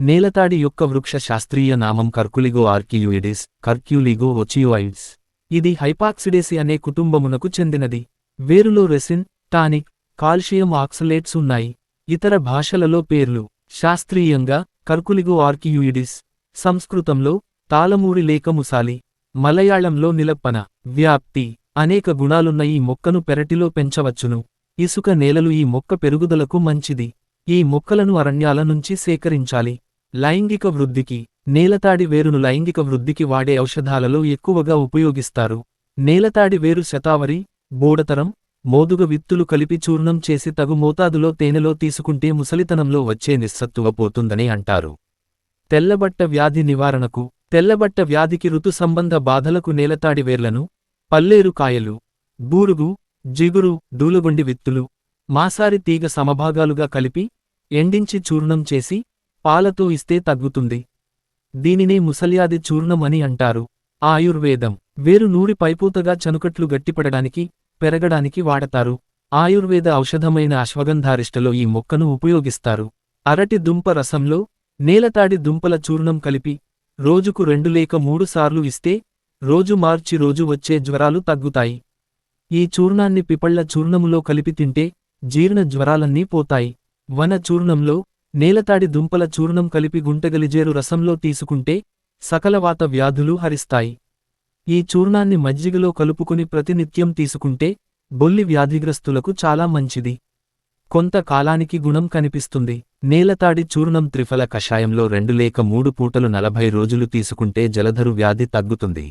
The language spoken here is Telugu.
నేలతాడి యొక్క వృక్ష శాస్త్రీయ నామం కర్కులిగో ఆర్కియూయిడిస్, కర్క్యూలిగో ఒచియోయిడ్స్. ఇది హైపాక్సిడేసి అనే కుటుంబమునకు చెందినది. వేరులో రెసిన్, టానిక్, కాల్షియం ఆక్సలేట్స్ ఉన్నాయి. ఇతర భాషలలో పేర్లు: శాస్త్రీయంగా కర్కులిగో ఆర్కియూయిడిస్, సంస్కృతంలో తాళమూరి లేక ముసాలి, మలయాళంలో నిలప్పన. వ్యాప్తి: అనేక గుణాలున్న ఈ మొక్కను పెరటిలో పెంచవచ్చును. ఇసుక నేలలు ఈ మొక్క పెరుగుదలకు మంచిది. ఈ మొక్కలను అరణ్యాల నుంచి సేకరించాలి. లైంగిక వృద్ధికి: నేలతాడి వేరును లైంగిక వృద్ధికి వాడే ఔషధాలలో ఎక్కువగా ఉపయోగిస్తారు. నేలతాడి వేరు శతావరి, బోడతరం, మోదుగ విత్తులు కలిపి చూర్ణం చేసి తగు మోతాదులో తేనెలో తీసుకుంటే ముసలితనంలో వచ్చే నిస్సత్తువ పోతుందని అంటారు. తెల్లబట్ట వ్యాధి నివారణకు: తెల్లబట్ట వ్యాధికి ఋతు సంబంధ బాధలకు నేలతాడి వేర్లను, పల్లేరు కాయలు, బూరుగు, జిగురు, దూలగొండి విత్తులు, మాసారి తీగ సమభాగాలుగా కలిపి ఎండించి చూర్ణం చేసి పాలతో ఇస్తే తగ్గుతుంది. దీనినే ముసల్యాది చూర్ణం అని అంటారు. ఆయుర్వేదం: వేరు నూరి పైపూతగా చనుకట్లు గట్టిపడడానికి, పెరగడానికి వాడతారు. ఆయుర్వేద ఔషధమైన అశ్వగంధారిష్టలో ఈ మొక్కను ఉపయోగిస్తారు. అరటి దుంప రసంలో నేలతాడి దుంపల చూర్ణం కలిపి రోజుకు 2 లేక 3 సార్లు ఇస్తే రోజు మార్చి రోజు వచ్చే జ్వరాలు తగ్గుతాయి. ఈ చూర్ణాన్ని పిపళ్ల చూర్ణములో కలిపి తింటే జీర్ణ జ్వరాలన్నీ పోతాయి. వన చూర్ణంలో నేలతాడి దుంపల చూర్ణం కలిపి గుంటగలిజేరు రసంలో తీసుకుంటే సకలవాత వ్యాధులు హరిస్తాయి. ఈ చూర్ణాన్ని మజ్జిగలో కలుపుకుని ప్రతినిత్యం తీసుకుంటే బొల్లి వ్యాధిగ్రస్తులకు చాలా మంచిది. కొంత కాలానికి గుణం కనిపిస్తుంది. నేలతాడి చూర్ణం త్రిఫల కషాయంలో 2 లేక 3 పూటలు 40 రోజులు తీసుకుంటే జలధరు వ్యాధి తగ్గుతుంది.